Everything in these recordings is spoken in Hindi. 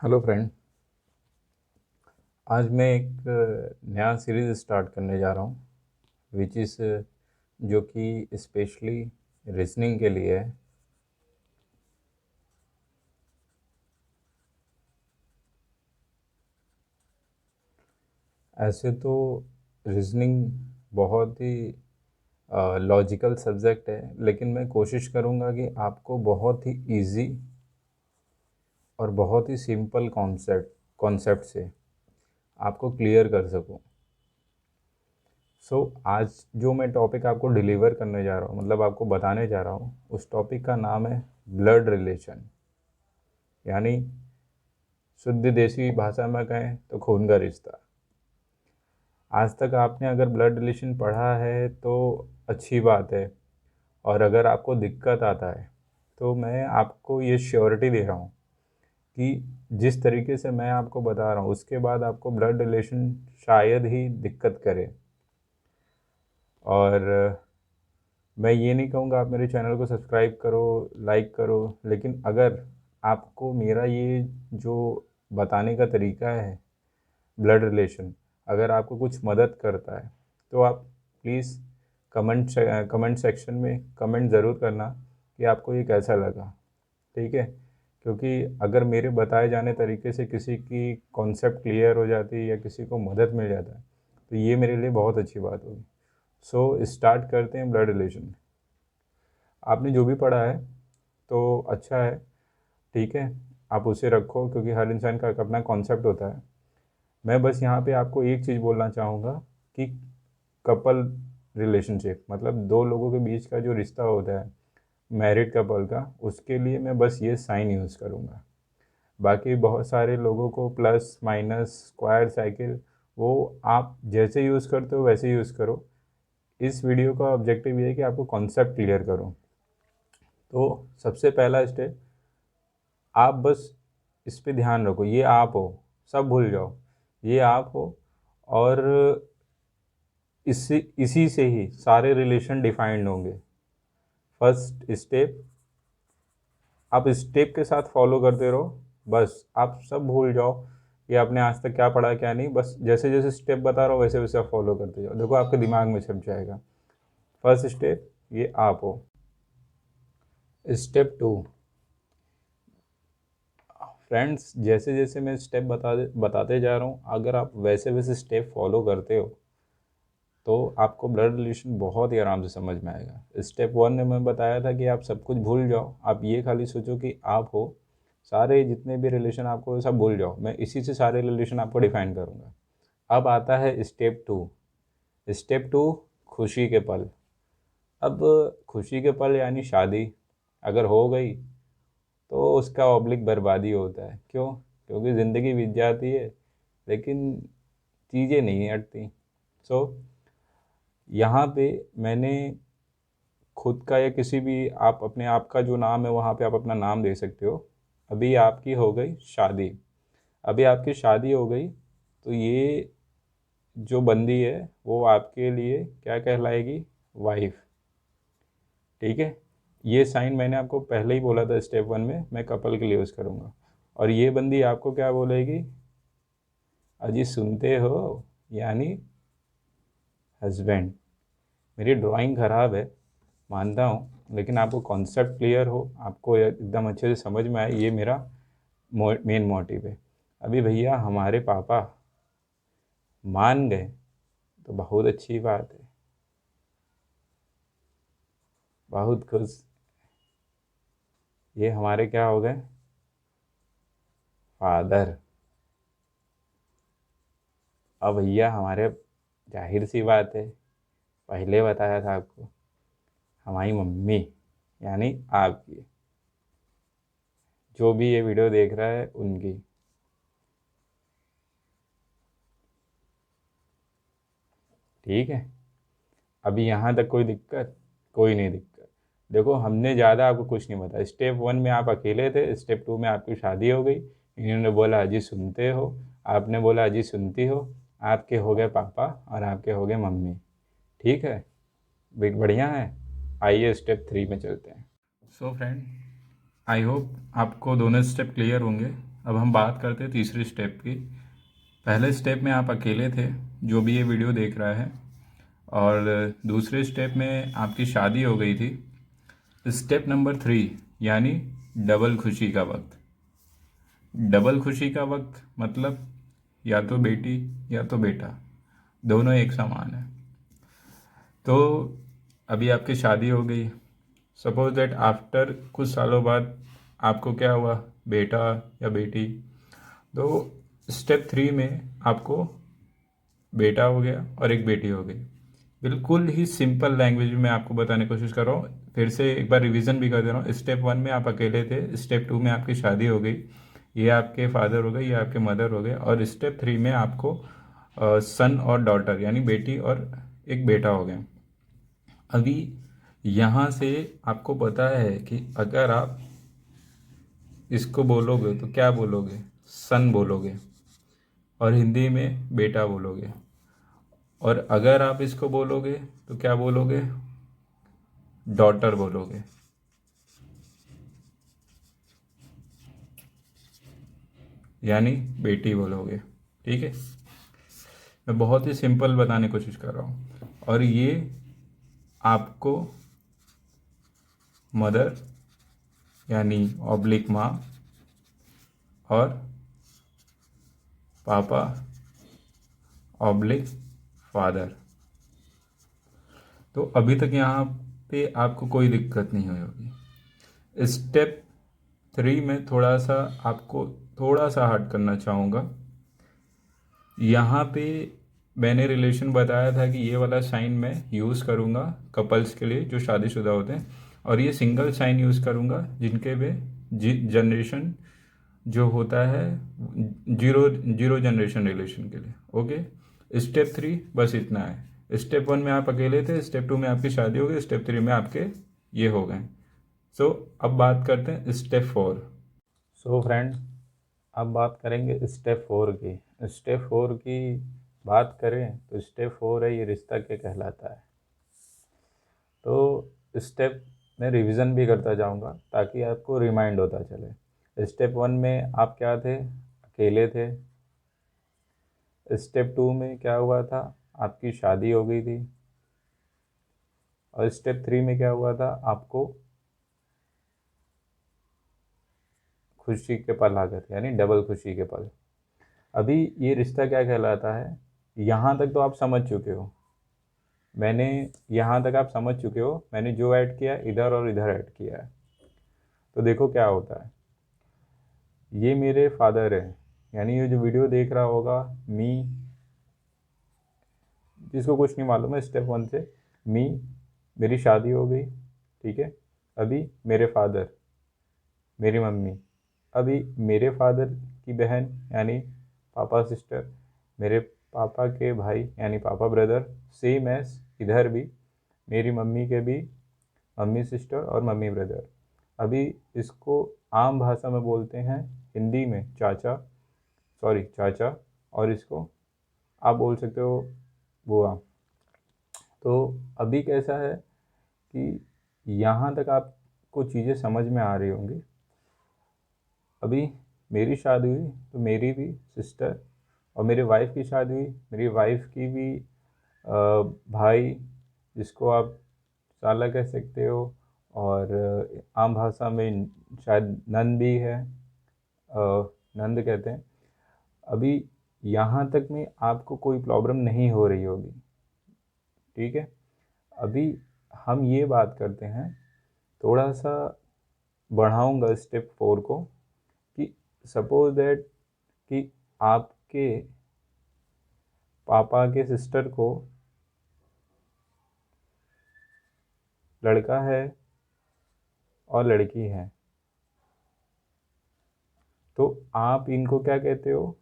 Hello friend. आज मैं एक नया सीरीज़ स्टार्ट करने जा रहा हूँ विच इज़ जो कि स्पेशली रीजनिंग के लिए है। ऐसे तो रीजनिंग बहुत ही लॉजिकल सब्जेक्ट है, लेकिन मैं कोशिश करूँगा कि आपको बहुत ही इजी और बहुत ही सिंपल कॉन्सेप्ट से आपको क्लियर कर सकूँ। आज जो मैं टॉपिक आपको डिलीवर करने जा रहा हूँ, मतलब आपको बताने जा रहा हूँ, उस टॉपिक का नाम है ब्लड रिलेशन। यानी शुद्ध देसी भाषा में कहें तो खून का रिश्ता। आज तक आपने अगर ब्लड रिलेशन पढ़ा है तो अच्छी बात है, और अगर आपको दिक्कत आता है तो मैं आपको ये श्योरिटी दे रहा हूँ कि जिस तरीके से मैं आपको बता रहा हूँ उसके बाद आपको ब्लड रिलेशन शायद ही दिक्कत करे। और मैं ये नहीं कहूँगा आप मेरे चैनल को सब्सक्राइब करो, लाइक करो, लेकिन अगर आपको मेरा ये जो बताने का तरीका है ब्लड रिलेशन अगर आपको कुछ मदद करता है तो आप प्लीज़ कमेंट सेक्शन में कमेंट ज़रूर करना कि आपको ये कैसा लगा। ठीक है, क्योंकि अगर मेरे बताए जाने तरीके से किसी की कॉन्सेप्ट क्लियर हो जाती है या किसी को मदद मिल जाता है तो ये मेरे लिए बहुत अच्छी बात होगी। स्टार्ट करते हैं ब्लड रिलेशन। आपने जो भी पढ़ा है तो अच्छा है, ठीक है, आप उसे रखो क्योंकि हर इंसान का अपना कॉन्सेप्ट होता है। मैं बस यहाँ पे आपको एक चीज़ बोलना चाहूँगा कि कपल रिलेशनशिप मतलब दो लोगों के बीच का जो रिश्ता होता है मैरिड कपल का, उसके लिए मैं बस ये साइन यूज़ करूँगा। बाकी बहुत सारे लोगों को प्लस माइनस स्क्वायर साइकिल वो आप जैसे यूज़ करते हो वैसे यूज़ करो। इस वीडियो का ऑब्जेक्टिव ये है कि आपको कॉन्सेप्ट क्लियर करो। तो सबसे पहला स्टेप, आप बस इस पे ध्यान रखो, ये आप हो, सब भूल जाओ, ये आप हो। और इसी से ही सारे रिलेशन डिफाइंड होंगे। फर्स्ट स्टेप आप स्टेप के साथ फॉलो करते रहो, बस आप सब भूल जाओ कि आपने आज तक क्या पढ़ा क्या नहीं, बस जैसे जैसे स्टेप बता रहा हूँ वैसे वैसे आप फॉलो करते जाओ, देखो आपके दिमाग में छप जाएगा। फर्स्ट स्टेप ये आप हो। स्टेप टू, फ्रेंड्स जैसे जैसे मैं स्टेप बताते जा रहा हूँ अगर आप वैसे वैसे स्टेप फॉलो करते हो तो आपको ब्लड रिलेशन बहुत ही आराम से समझ में आएगा। स्टेप वन में मैं बताया था कि आप सब कुछ भूल जाओ, आप ये खाली सोचो कि आप हो, सारे जितने भी रिलेशन आपको सब भूल जाओ, मैं इसी से सारे रिलेशन आपको डिफाइन करूँगा। अब आता है स्टेप टू। स्टेप टू, खुशी के पल। अब खुशी के पल यानी शादी अगर हो गई तो उसका ऑब्लिक बर्बादी होता है। क्यों? क्योंकि ज़िंदगी बीत जाती है लेकिन चीज़ें नहीं हटती। सो यहाँ पे मैंने खुद का या किसी भी आप अपने आप का जो नाम है वहाँ पे आप अपना नाम दे सकते हो। अभी आपकी हो गई शादी, अभी आपकी शादी हो गई तो ये जो बंदी है वो आपके लिए क्या कहलाएगी? वाइफ। ठीक है, ये साइन मैंने आपको पहले ही बोला था स्टेप वन में मैं कपल के लिए यूज़ करूँगा। और ये बंदी आपको क्या बोलेगी? अजी सुनते हो, यानी हस्बैंड। मेरी ड्राइंग ख़राब है मानता हूँ, लेकिन आपको कॉन्सेप्ट क्लियर हो, आपको एकदम अच्छे से समझ में आए, ये मेरा मेन मोटिव है। अभी भैया हमारे पापा मान गए तो बहुत अच्छी बात है, बहुत खुश। ये हमारे क्या हो गए? फादर। अब भैया हमारे, जाहिर सी बात है, पहले बताया था आपको, हमारी मम्मी यानी आपकी, जो भी ये वीडियो देख रहा है उनकी। ठीक है, अभी यहाँ तक कोई दिक्कत? कोई नहीं दिक्कत। देखो हमने ज़्यादा आपको कुछ नहीं बताया। स्टेप वन में आप अकेले थे, स्टेप टू में आपकी शादी हो गई, इन्होंने बोला अजी सुनते हो, आपने बोला अजी सुनती हो, आपके हो गए पापा और आपके हो गए मम्मी। ठीक है, बढ़िया है। आइए स्टेप थ्री में चलते हैं। सो फ्रेंड, आई होप आपको दोनों स्टेप क्लियर होंगे। अब हम बात करते हैं तीसरे स्टेप की। पहले स्टेप में आप अकेले थे, जो भी ये वीडियो देख रहा है, और दूसरे स्टेप में आपकी शादी हो गई थी। स्टेप नंबर 3 यानी डबल खुशी का वक्त। डबल खुशी का वक्त मतलब या तो बेटी या तो बेटा, दोनों एक समान है। तो अभी आपकी शादी हो गई। सपोज दैट आफ्टर कुछ सालों बाद आपको क्या हुआ, बेटा या बेटी। तो स्टेप 3 में आपको बेटा हो गया और एक बेटी हो गई। बिल्कुल ही सिंपल लैंग्वेज में मैं आपको बताने की कोशिश कर रहा हूँ। फिर से एक बार रिवीजन भी कर दे रहा हूँ। स्टेप 1 में आप अकेले थे, स्टेप 2 में आपकी शादी हो गई, ये आपके फादर हो गए, ये आपके मदर हो गए, और स्टेप 3 में आपको सन और डॉटर यानी बेटी और एक बेटा हो गया। अभी यहाँ से आपको पता है कि अगर आप इसको बोलोगे तो क्या बोलोगे, सन बोलोगे, और हिंदी में बेटा बोलोगे। और अगर आप इसको बोलोगे तो क्या बोलोगे, डॉटर बोलोगे। यानी बेटी बोलोगे। ठीक है, मैं बहुत ही सिंपल बताने की कोशिश कर रहा हूँ। और ये आपको मदर यानी ऑब्लिक माँ और पापा ऑब्लिक फादर। तो अभी तक यहाँ पे आपको कोई दिक्कत नहीं हुई होगी। स्टेप 3 में थोड़ा सा आपको थोड़ा सा हट करना चाहूँगा। यहाँ पे मैंने रिलेशन बताया था कि ये वाला साइन मैं यूज़ करूँगा कपल्स के लिए जो शादीशुदा होते हैं, और ये सिंगल साइन यूज़ करूँगा जिनके में जनरेशन जो होता है जीरो जीरो जनरेशन रिलेशन के लिए। ओके, स्टेप 3 बस इतना है। स्टेप 1 में आप अकेले थे, स्टेप 2 में आपकी शादी हो गई, स्टेप 3 में आपके ये हो गए। सो अब बात करते हैं स्टेप 4। सो फ्रेंड, अब बात करेंगे स्टेप 4 की। स्टेप 4 की बात करें तो स्टेप 4 है, ये रिश्ता क्या कहलाता है। तो स्टेप में रिवीजन भी करता जाऊंगा ताकि आपको रिमाइंड होता चले। स्टेप 1 में आप क्या थे, अकेले थे। स्टेप 2 में क्या हुआ था, आपकी शादी हो गई थी। और स्टेप 3 में क्या हुआ था, आपको खुशी के पल आ गए थे, यानी डबल खुशी के पल। अभी ये रिश्ता क्या कहलाता है, यहाँ तक तो आप समझ चुके हो। मैंने यहाँ तक आप समझ चुके हो, मैंने जो ऐड किया इधर और इधर ऐड किया है। तो देखो क्या होता है, ये मेरे फादर है, यानी ये जो वीडियो देख रहा होगा मी, जिसको कुछ नहीं मालूम है स्टेप 1 से, मी, मेरी शादी हो गई। ठीक है, अभी मेरे फादर, मेरी मम्मी, अभी मेरे फादर की बहन यानी पापा सिस्टर, मेरे पापा के भाई यानी पापा ब्रदर, सेम एज इधर भी मेरी मम्मी के भी मम्मी सिस्टर और मम्मी ब्रदर। अभी इसको आम भाषा में बोलते हैं हिंदी में चाचा, सॉरी चाचा, और इसको आप बोल सकते हो बुआ। तो अभी कैसा है कि यहाँ तक आपको चीज़ें समझ में आ रही होंगी। अभी मेरी शादी हुई तो मेरी भी सिस्टर, और मेरे वाइफ की शादी हुई, मेरी वाइफ की भी भाई, जिसको आप साला कह सकते हो, और आम भाषा में शायद नंद भी है, नंद कहते हैं। अभी यहाँ तक में आपको कोई प्रॉब्लम नहीं हो रही होगी। ठीक है, अभी हम ये बात करते हैं, थोड़ा सा बढ़ाऊंगा स्टेप 4 को, कि सपोज दैट कि आपके पापा के सिस्टर को लड़का है और लड़की है, तो आप इनको क्या कहते हो,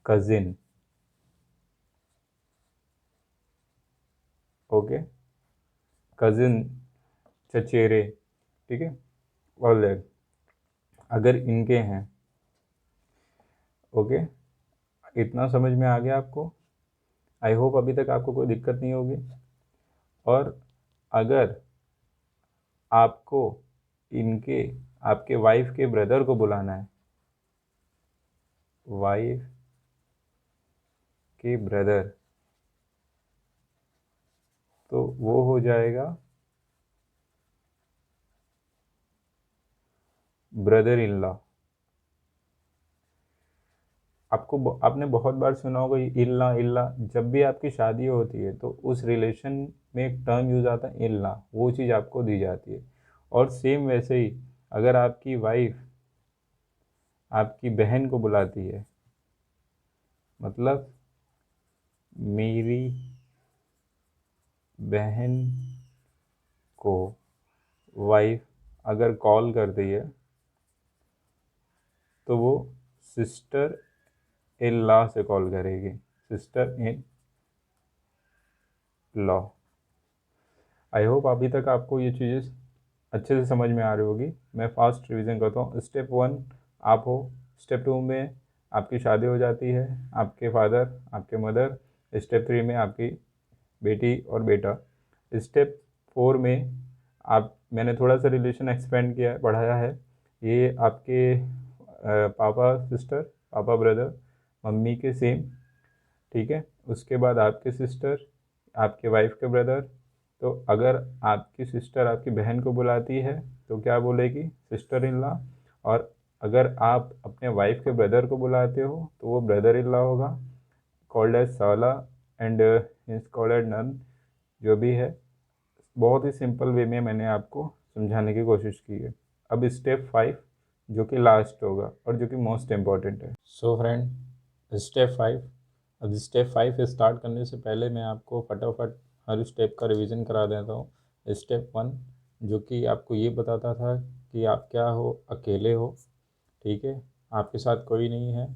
कजिन। ओके, कजिन, चचेरे। ठीक है, और अगर इनके हैं। ओके, इतना समझ में आ गया आपको। आई होप अभी तक आपको कोई दिक्कत नहीं होगी। और अगर आपको इनके, आपके वाइफ के ब्रदर को बुलाना है वाइफ के ब्रदर, तो वो हो जाएगा ब्रदर इन लॉ। आपने बहुत बार सुना होगा ये इल्ला इल्ला। जब भी आपकी शादी होती है तो उस रिलेशन में एक टर्म यूज आता है इल्ला, वो चीज़ आपको दी जाती है। और सेम वैसे ही अगर आपकी वाइफ आपकी बहन को बुलाती है, मतलब मेरी बहन को वाइफ अगर कॉल करती है तो वो सिस्टर इन लॉ से कॉल करेगी, sister in law. I hope अभी तक आपको ये चीज़ें अच्छे से समझ में आ रही होगी। मैं फास्ट रिवीजन करता हूँ। स्टेप 1 आप हो, स्टेप 2 में आपकी शादी हो जाती है, आपके फादर आपके मदर। स्टेप 3 में आपकी बेटी और बेटा। स्टेप 4 में मैंने थोड़ा सा रिलेशन एक्सपेंड किया है, बढ़ाया है। ये आपके पापा सिस्टर, पापा ब्रदर, मम्मी के सेम, ठीक है। उसके बाद आपके सिस्टर, आपके वाइफ के ब्रदर। तो अगर आपकी सिस्टर आपकी बहन को बुलाती है तो क्या बोलेगी, सिस्टर इन लॉ। और अगर आप अपने वाइफ के ब्रदर को बुलाते हो तो वो ब्रदर इन लॉ होगा, called as sala and is called as nun, जो भी है। बहुत ही सिंपल वे में मैंने आपको समझाने की कोशिश की है। अब स्टेप 5 जो कि लास्ट होगा और जो कि मोस्ट इम्पॉर्टेंट है। So friend, step 5। अब स्टेप 5 स्टार्ट करने से पहले मैं आपको फटाफट हर स्टेप का रिवीजन करा देता हूँ। स्टेप 1 जो कि आपको ये बताता था कि आप क्या हो, अकेले हो, ठीक है, आपके साथ कोई नहीं है,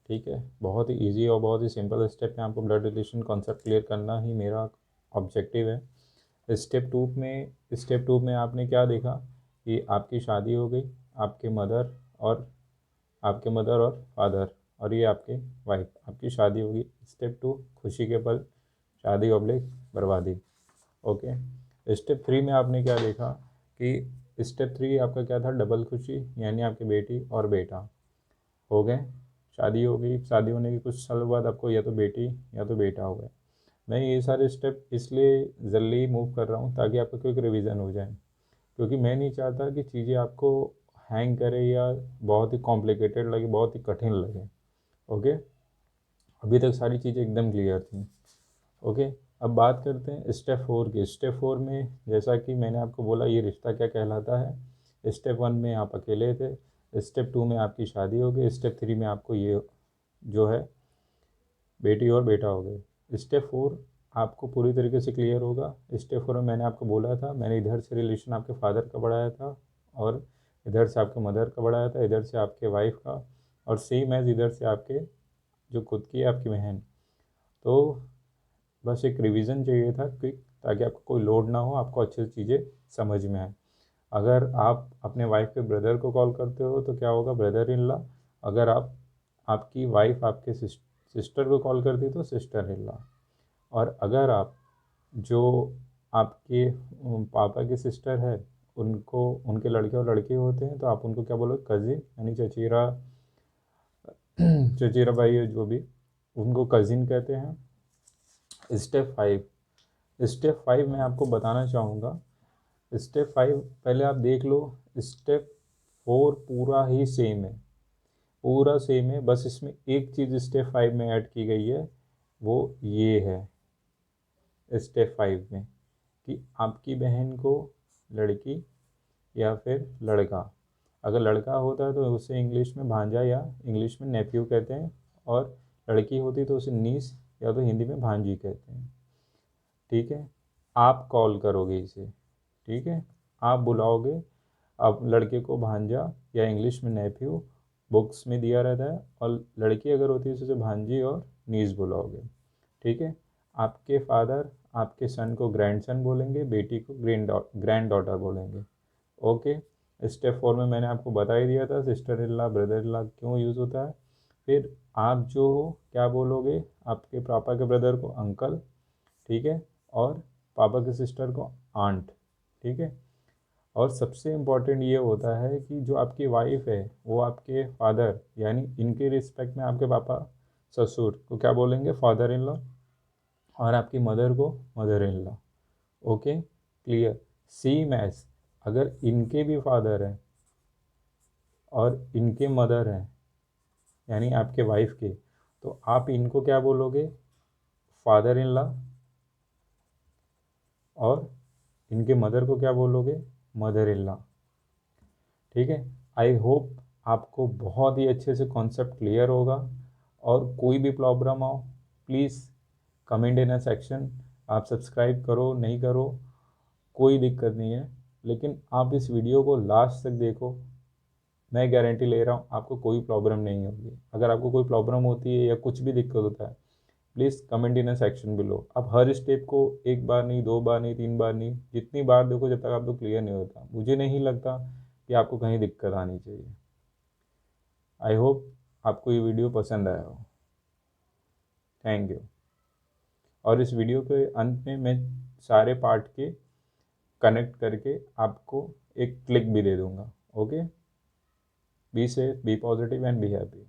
ठीक है। बहुत ही इजी और बहुत ही सिंपल स्टेप में आपको ब्लड रिलेशन कॉन्सेप्ट क्लियर करना ही मेरा ऑब्जेक्टिव है। स्टेप 2 में आपने क्या देखा कि आपकी शादी हो गई, आपके मदर और फादर, और ये आपके वाइफ, आपकी शादी होगी। स्टेप 2 खुशी के पल, शादी ऑब्लिक बर्बादी। ओके। स्टेप 3 में आपने क्या देखा कि स्टेप 3 आपका क्या था, डबल खुशी, यानी आपकी बेटी और बेटा हो गए, शादी हो गई। शादी होने के कुछ सालों बाद आपको या तो बेटी या तो बेटा हो गए। मैं ये सारे स्टेप इसलिए जल्दी मूव कर रहा हूँ ताकि आपका क्विक रिवीजन हो जाए, क्योंकि मैं नहीं चाहता कि चीज़ें आपको हैंग करे या बहुत ही कॉम्प्लिकेटेड लगे, बहुत ही कठिन लगे। ओके, अभी तक सारी चीज़ें एकदम क्लियर थी। ओके, अब बात करते हैं स्टेप 4 की। स्टेप 4 में जैसा कि मैंने आपको बोला ये रिश्ता क्या कहलाता है। स्टेप 1 में आप अकेले थे, स्टेप 2 में आपकी शादी हो गई, स्टेप 3 में आपको ये जो है बेटी और बेटा हो गए। स्टेप 4 आपको पूरी तरीके से क्लियर होगा। स्टेप 4 में मैंने आपको बोला था, मैंने इधर से रिलेशन आपके फादर का बढ़ाया था और इधर से आपके मदर का बढ़ाया था, इधर से आपके वाइफ का, और सेम एज इधर से आपके जो खुद की है आपकी बहन। तो बस एक रिवीजन चाहिए था क्विक, ताकि आपको कोई लोड ना हो, आपको अच्छे से चीज़ें समझ में आए। अगर आप अपने वाइफ के ब्रदर को कॉल करते हो तो क्या होगा, ब्रदर इन लॉ। अगर आपकी वाइफ आपके सिस्टर को कॉल करती है तो सिस्टर इन लॉ। और अगर आप जो आपके पापा की सिस्टर है उनको, उनके लड़के और लड़की होते हैं तो आप उनको क्या बोलोगे, कज़िन, यानी चचेरा चचेरा भाई है जो भी, उनको कज़िन कहते हैं। स्टेप 5 मैं आपको बताना चाहूँगा। स्टेप 5 पहले आप देख लो। स्टेप 4 पूरा ही सेम है, पूरा सेम है, बस इसमें एक चीज़ स्टेप 5 में ऐड की गई है, वो ये है स्टेप 5 में कि आपकी बहन को लड़की या फिर लड़का, अगर लड़का होता है तो उसे इंग्लिश में भांजा या इंग्लिश में नेफ्यू कहते हैं, और लड़की होती तो उसे नीस या तो हिंदी में भांजी कहते हैं, ठीक है। आप कॉल करोगे इसे, ठीक है, आप बुलाओगे। अब लड़के को भांजा या इंग्लिश में नेफ्यू बुक्स में दिया रहता है, और लड़की अगर होती है तो उसे भांजी और नीस बुलाओगे, ठीक है। आपके फादर आपके सन को ग्रैंडसन बोलेंगे, बेटी को ग्रैंड डॉटर बोलेंगे। ओके। स्टेप 4 में मैंने आपको बता ही दिया था sister in law brother in law क्यों यूज़ होता है। फिर आप जो क्या बोलोगे, आपके पापा के ब्रदर को अंकल, ठीक है, और पापा के सिस्टर को आंट, ठीक है। और सबसे इम्पॉर्टेंट ये होता है कि जो आपकी वाइफ है वो आपके फादर यानी इनके रिस्पेक्ट में आपके पापा ससुर को क्या बोलेंगे, फादर इन लॉ, और आपकी मदर को mother in law. Okay, clear. Same as अगर इनके भी फादर हैं और इनके मदर हैं यानी आपके वाइफ के, तो आप इनको क्या बोलोगे, फादर इन लॉ, और इनके मदर को क्या बोलोगे, मदर इन लॉ। ठीक है। आई होप आपको बहुत ही अच्छे से कॉन्सेप्ट क्लियर होगा। और कोई भी प्रॉब्लम हो प्लीज़ कमेंट इन सेक्शन। आप सब्सक्राइब करो नहीं करो कोई दिक्कत नहीं है, लेकिन आप इस वीडियो को लास्ट तक देखो। मैं गारंटी ले रहा हूँ आपको कोई प्रॉब्लम नहीं होगी। अगर आपको कोई प्रॉब्लम होती है या कुछ भी दिक्कत होता है, please comment in section below. आप हर स्टेप को एक बार नहीं, दो बार नहीं, तीन बार नहीं, जितनी बार देखो जब तक आपको क्लियर नहीं होता। मुझे नहीं लगता कि आपको कहीं दिक्कत आनी चाहिए। आई होप आपको ये वीडियो पसंद आया हो। Thank you. और इस वीडियो के अंत में मैं सारे पार्ट के कनेक्ट करके आपको एक क्लिक भी दे दूंगा। Okay, be safe, be positive and be happy.